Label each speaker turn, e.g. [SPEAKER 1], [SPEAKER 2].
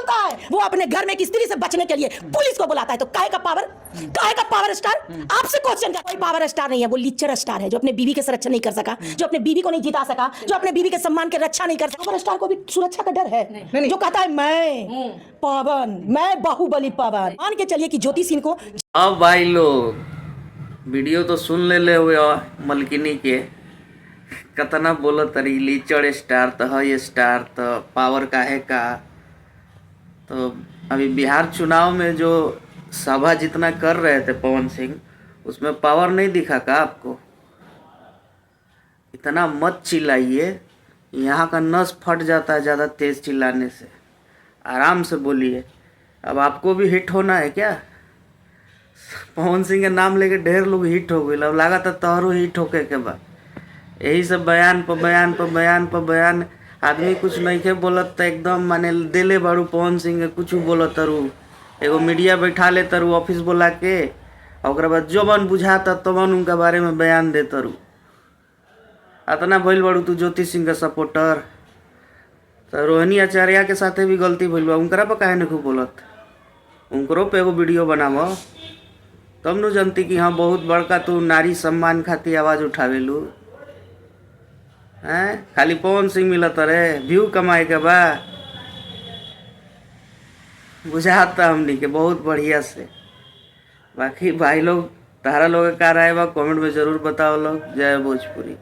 [SPEAKER 1] होता है, वो अपने घर में एक स्त्री से बचने के लिए पुलिस को बुलाता है। तो काहे का पावर स्टार? आपसे क्वेश्चन का कोई पावर स्टार नहीं है, वो लिचर स्टार है जो अपने बीवी के सुरक्षा नहीं कर सका, जो अपने बीवी को नहीं जिता सका, जो अपने बीवी के सम्मान की रक्षा नहीं कर सका। पावर स्टार को भी सुरक्षा का डर है, जो कहता है मैं पवन, मैं बाहुबली पवन। मान के चलिए कि ज्योति सिंह को।
[SPEAKER 2] अब भाई लोग वीडियो तो सुन ले हुए मलकिनी के कतना बोलो तरी लीचड़ स्टार तो है स्टार तो पावर का है का। तो अभी बिहार चुनाव में जो सभा जितना कर रहे थे पवन सिंह, उसमें पावर नहीं दिखा का आपको? इतना मत चिल्लाइए, यहाँ का नस फट जाता है ज़्यादा तेज़ चिल्लाने से। आराम से बोलिए। अब आपको भी हिट होना है क्या? पवन सिंह के नाम लेके ढेर लोग हिट हो गए, अब लगा था तोहरो हिट होके के बाद। यही सब बयान पर बयान पर बयान पर बयान, आदमी कुछ नहीं के बोलत तो एकदम माने दिले बारू पवन सिंह के कुछ बोलत तरू, एगो मीडिया बैठा ले तरू ऑफिस बोला के, और बाद जो मन बुझाता तबन उनका बारे में बयान दे तरू। अतना भइल बारू तू ज्योति सिंह का सपोर्टर। तो रोहिणी आचार्य के साथे भी गलती भइल बा, उनकरा पर काहे नहीं खूब बोलत? उनकरो पे एगो वीडियो बनाव, तब न जनती कि हाँ बहुत बड़का तू नारी सम्मान खातिर आवाज़ उठावेलू हैं। खाली पवन सिंह मिलत रे व्यू कमाए के बा, बुझाता हमनी के बहुत बढ़िया से। बाकी भाई लोग तारा लोग का राय बा कमेंट में ज़रूर बताओ लोग। जय भोजपुरी।